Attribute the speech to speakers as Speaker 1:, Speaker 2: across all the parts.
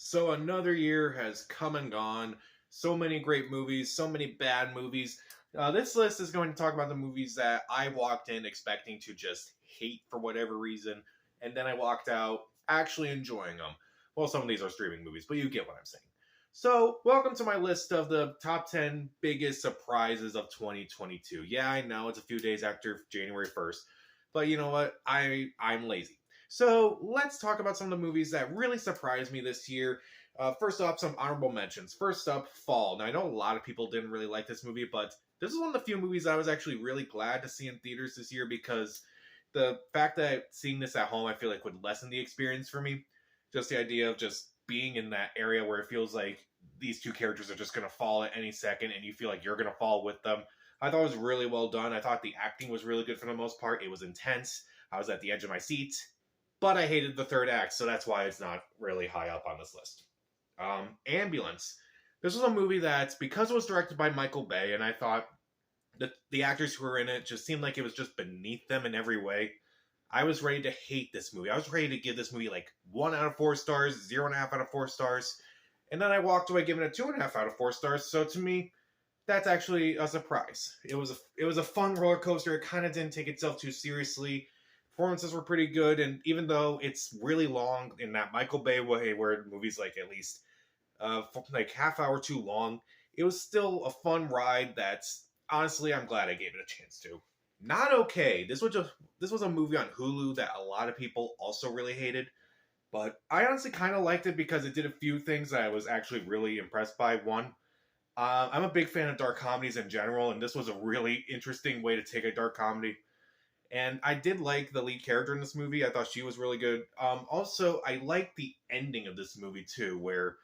Speaker 1: So another year has come and gone. So many great movies, so many bad movies. This list is going to talk about the movies that I walked in expecting to just hate for whatever reason, and then I walked out actually enjoying them. Well, some of these are streaming movies, but you get what I'm saying. So, welcome to my list of the top 10 biggest surprises of 2022. Yeah, I know it's a few days after January 1st, but you know what? I'm lazy. So let's talk about some of the movies that really surprised me this year. First off, some honorable mentions. First up, Fall. Now I know a lot of people didn't really like this movie, but this is one of the few movies I was actually really glad to see in theaters this year because the fact that seeing this at home, I feel like would lessen the experience for me. Just the idea of just being in that area where it feels like these two characters are just going to fall at any second, and you feel like you're going to fall with them. I thought it was really well done. I thought the acting was really good for the most part. It was intense. I was at the edge of my seat, but I hated the third act, so that's why it's not really high up on this list. Ambulance. This was a movie that, because it was directed by Michael Bay, and I thought that the actors who were in it just seemed like it was just beneath them in every way. I was ready to hate this movie. I was ready to give this movie like 1 out of 4 stars, 0.5 out of 4 stars, and then I walked away giving it 2.5 out of 4 stars. So to me, that's actually a surprise. It was a fun roller coaster. It kind of didn't take itself too seriously. Performances were pretty good, and even though it's really long in that Michael Bay way, where movies like at least like half hour too long, it was still a fun ride. That's honestly, I'm glad I gave it a chance to. Not okay. This was a movie on Hulu that a lot of people also really hated, but I honestly kind of liked it because it did a few things that I was actually really impressed by. One, I'm a big fan of dark comedies in general, and this was a really interesting way to take a dark comedy. And I did like the lead character in this movie. I thought she was really good. Also, I like the ending of this movie too, where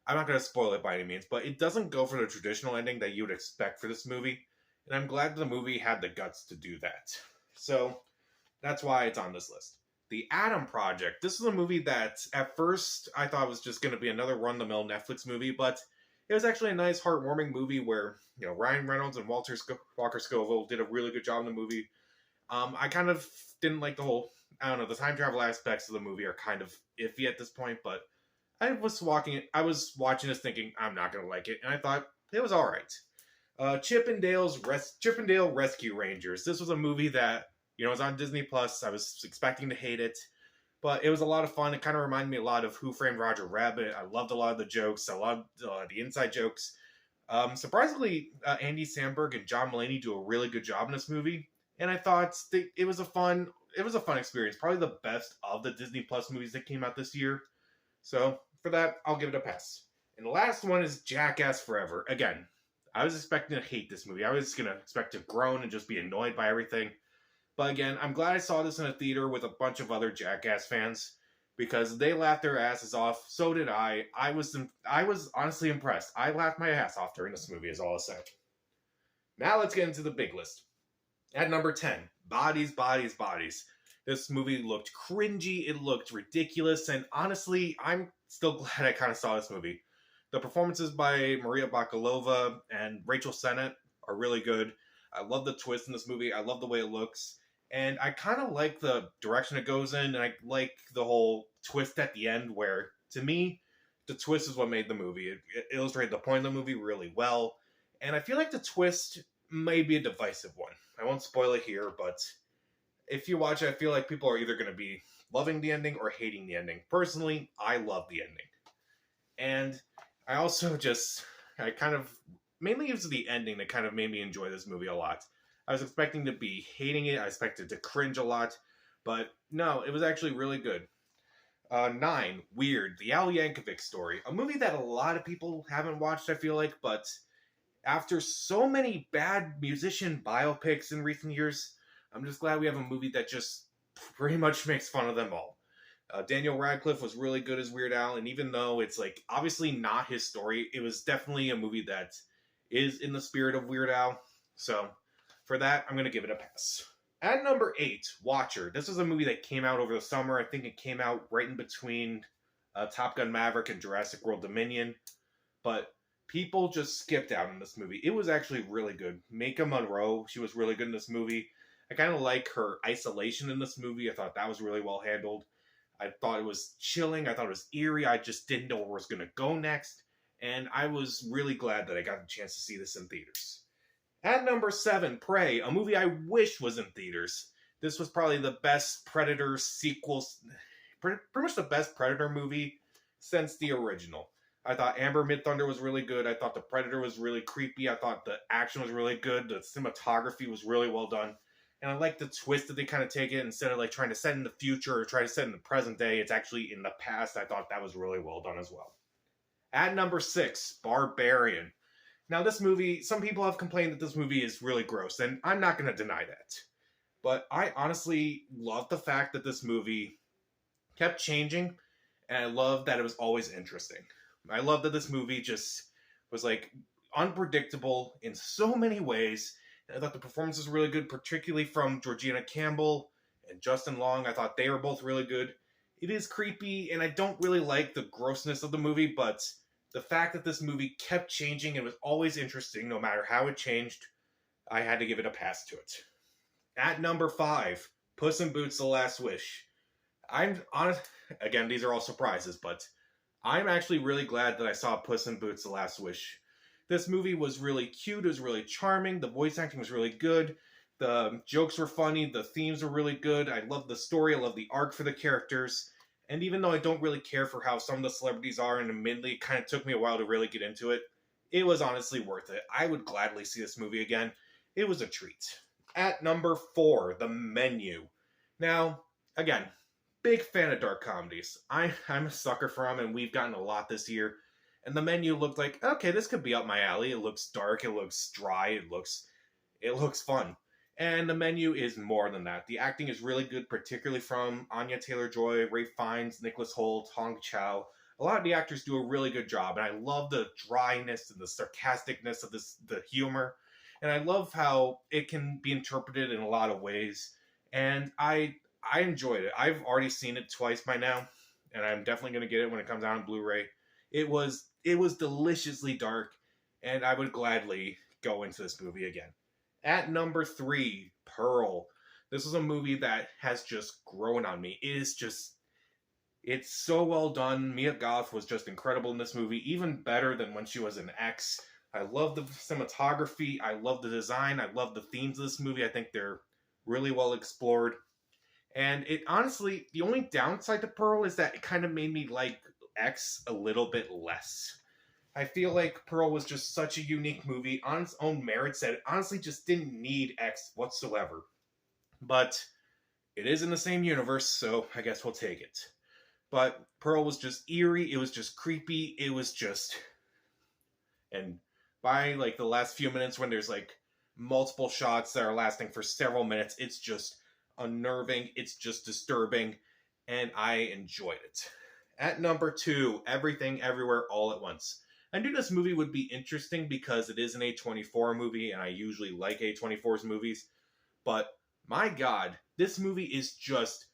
Speaker 1: I'm not going to spoil it by any means, but it doesn't go for the traditional ending that you would expect for this movie. And I'm glad the movie had the guts to do that. So that's why it's on this list. The Adam Project. This is a movie that at first I thought was just going to be another run-the-mill Netflix movie, but it was actually a nice, heartwarming movie where Ryan Reynolds and Walker Scoville did a really good job in the movie. I kind of didn't like the whole, I don't know, the time travel aspects of the movie are kind of iffy at this point, but I was watching this thinking I'm not going to like it, and I thought it was all right. Chippendale Rescue Rangers. This was a movie that, was on Disney Plus. I was expecting to hate it, but it was a lot of fun. It kind of reminded me a lot of Who Framed Roger Rabbit. I loved a lot of the jokes. I loved the inside jokes. Surprisingly, Andy Samberg and John Mulaney do a really good job in this movie. And I thought it was a fun experience. Probably the best of the Disney Plus movies that came out this year. So for that, I'll give it a pass. And the last one is Jackass Forever. Again, I was expecting to hate this movie. I was going to expect to groan and just be annoyed by everything. But again, I'm glad I saw this in a theater with a bunch of other Jackass fans because they laughed their asses off. So did I. I was honestly impressed. I laughed my ass off during this movie, is all I'll say. Now let's get into the big list. At number 10, Bodies, Bodies, Bodies. This movie looked cringy, it looked ridiculous, and honestly, I'm still glad I kind of saw this movie. The performances by Maria Bakalova and Rachel Sennett are really good. I love the twist in this movie, I love the way it looks, and I kind of like the direction it goes in, and I like the whole twist at the end where, to me, the twist is what made the movie. It illustrated the point of the movie really well, and I feel like the twist may be a divisive one. I won't spoil it here, but if you watch it, I feel like people are either going to be loving the ending or hating the ending. Personally, I love the ending. And I also mainly it was the ending that kind of made me enjoy this movie a lot. I was expecting to be hating it, I expected to cringe a lot, but no, it was actually really good. 9, Weird, the Al Yankovic story. A movie that a lot of people haven't watched, I feel like, but after so many bad musician biopics in recent years, I'm just glad we have a movie that just pretty much makes fun of them all. Daniel Radcliffe was really good as Weird Al, and even though it's like obviously not his story, it was definitely a movie that is in the spirit of Weird Al. So for that, I'm going to give it a pass. At number 8, Watcher. This was a movie that came out over the summer. I think it came out right in between Top Gun Maverick and Jurassic World Dominion. But people just skipped out in this movie. It was actually really good. Maika Monroe, she was really good in this movie. I kind of like her isolation in this movie. I thought that was really well handled. I thought it was chilling. I thought it was eerie. I just didn't know where it was going to go next. And I was really glad that I got the chance to see this in theaters. At number 7, Prey, a movie I wish was in theaters. This was probably the best Predator sequel, pretty much the best Predator movie since the original. I thought Amber Midthunder was really good. I thought the Predator was really creepy. I thought the action was really good. The cinematography was really well done. And I like the twist that they kind of take it instead of like trying to set in the future or try to set in the present day. It's actually in the past. I thought that was really well done as well. At number 6, Barbarian. Now this movie, some people have complained that this movie is really gross, and I'm not going to deny that. But I honestly love the fact that this movie kept changing, and I love that it was always interesting. I love that this movie just was like unpredictable in so many ways. I thought the performance was really good, particularly from Georgina Campbell and Justin Long. I thought they were both really good. It is creepy, and I don't really like the grossness of the movie, but the fact that this movie kept changing and was always interesting, no matter how it changed, I had to give it a pass to it. At number 5, Puss in Boots: The Last Wish. I'm honest. Again, these are all surprises, but I'm actually really glad that I saw Puss in Boots: The Last Wish. This movie was really cute. It was really charming. The voice acting was really good. The jokes were funny. The themes were really good. I love the story. I love the arc for the characters. And even though I don't really care for how some of the celebrities are, and admittedly it kind of took me a while to really get into it, it was honestly worth it. I would gladly see this movie again. It was a treat. At number 4, The Menu. Now, again, big fan of dark comedies. I'm a sucker for them, and we've gotten a lot this year. And The Menu looked like, okay, this could be up my alley. It looks dark, it looks dry, it looks fun. And The Menu is more than that. The acting is really good, particularly from Anya Taylor-Joy, Ralph Fiennes, Nicholas Hoult, Hong Chow. A lot of the actors do a really good job, and I love the dryness and the sarcasticness of the humor. And I love how it can be interpreted in a lot of ways. And I enjoyed it. I've already seen it twice by now, and I'm definitely going to get it when it comes out on Blu-ray. It was deliciously dark, and I would gladly go into this movie again. At number 3, Pearl. This is a movie that has just grown on me. It's so well done. Mia Goth was just incredible in this movie, even better than when she was in X. I love the cinematography. I love the design. I love the themes of this movie. I think they're really well explored. And it honestly, the only downside to Pearl is that it kind of made me like X a little bit less. I feel like Pearl was just such a unique movie on its own merits that it honestly just didn't need X whatsoever. But it is in the same universe, so I guess we'll take it. But Pearl was just eerie, it was just creepy, it was just... And by like the last few minutes when there's like multiple shots that are lasting for several minutes, it's just unnerving, it's just disturbing, and I enjoyed it. At number 2, Everything Everywhere All at Once. I knew this movie would be interesting because it is an A24 movie, and I usually like A24's movies. But, my God, this movie is just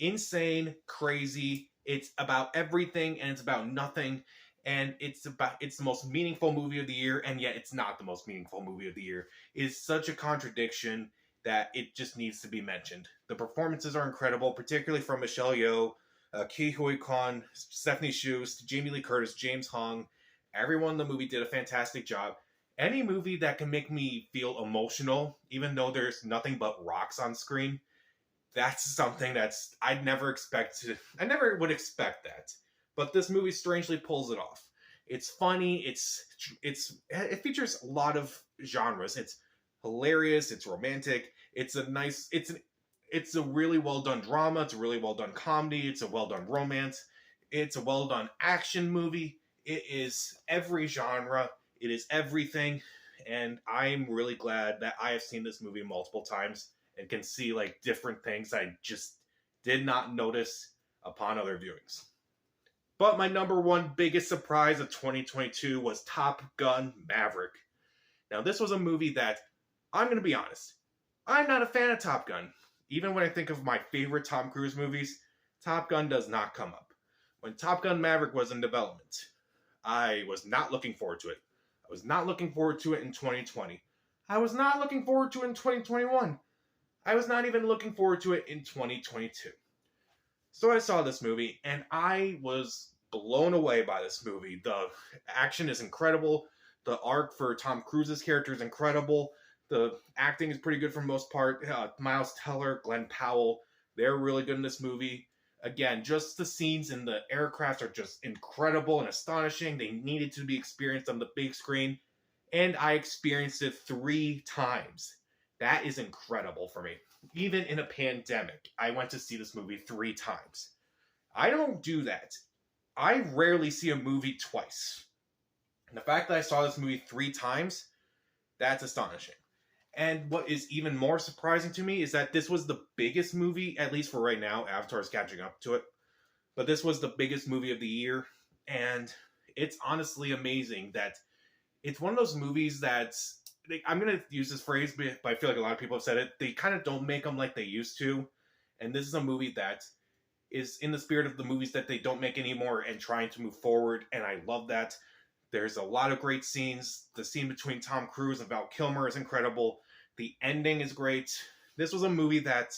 Speaker 1: insane, crazy. It's about everything, and it's about nothing. And it's the most meaningful movie of the year, and yet it's not the most meaningful movie of the year. It is such a contradiction that it just needs to be mentioned. The performances are incredible, particularly from Michelle Yeoh, Ke Huy Quan, Stephanie Hsu, Jamie Lee Curtis, James Hong. Everyone in the movie did a fantastic job. Any movie that can make me feel emotional, even though there's nothing but rocks on screen, that's something I never would expect that. But this movie strangely pulls it off. It's funny, it features a lot of genres. It's hilarious, it's romantic, it's a really well done drama, it's a really well done comedy, it's a well done romance, it's a well done action movie. It is every genre, it is everything, and I'm really glad that I have seen this movie multiple times and can see like different things I just did not notice upon other viewings. But my number 1 biggest surprise of 2022 was Top Gun: Maverick. Now this was a movie that, I'm going to be honest, I'm not a fan of Top Gun. Even when I think of my favorite Tom Cruise movies, Top Gun does not come up. When Top Gun: Maverick was in development, I was not looking forward to it. I was not looking forward to it in 2020. I was not looking forward to it in 2021. I was not even looking forward to it in 2022. So I saw this movie, and I was blown away by this movie. The action is incredible. The arc for Tom Cruise's character is incredible. The acting is pretty good for the most part. Miles Teller, Glenn Powell, they're really good in this movie. Again, just the scenes in the aircraft are just incredible and astonishing. They needed to be experienced on the big screen, and I experienced it 3 times. That is incredible for me. Even in a pandemic, I went to see this movie 3 times. I don't do that. I rarely see a movie twice. And the fact that I saw this movie 3 times, that's astonishing. And what is even more surprising to me is that this was the biggest movie, at least for right now. Avatar is catching up to it. But this was the biggest movie of the year. And it's honestly amazing that it's one of those movies that's, I'm going to use this phrase, but I feel like a lot of people have said it. They kind of don't make them like they used to. And this is a movie that is in the spirit of the movies that they don't make anymore and trying to move forward. And I love that. There's a lot of great scenes. The scene between Tom Cruise and Val Kilmer is incredible. The ending is great. This was a movie that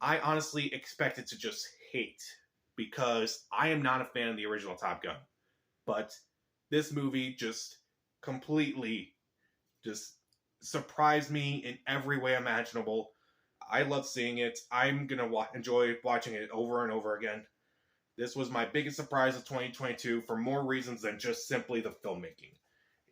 Speaker 1: I honestly expected to just hate because I am not a fan of the original Top Gun. But this movie just completely just surprised me in every way imaginable. I love seeing it. I'm going to enjoy watching it over and over again. This was my biggest surprise of 2022 for more reasons than just simply the filmmaking.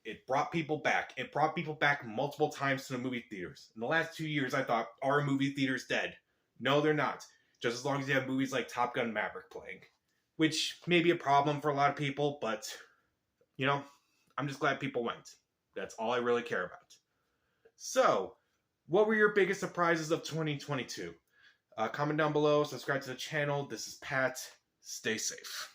Speaker 1: It brought people back. It brought people back multiple times to the movie theaters. In the last 2 years, I thought, are movie theaters dead? No, they're not. Just as long as you have movies like Top Gun Maverick playing. Which may be a problem for a lot of people, but, you know, I'm just glad people went. That's all I really care about. So, what were your biggest surprises of 2022? Comment down below, subscribe to the channel. This is Pat. Stay safe.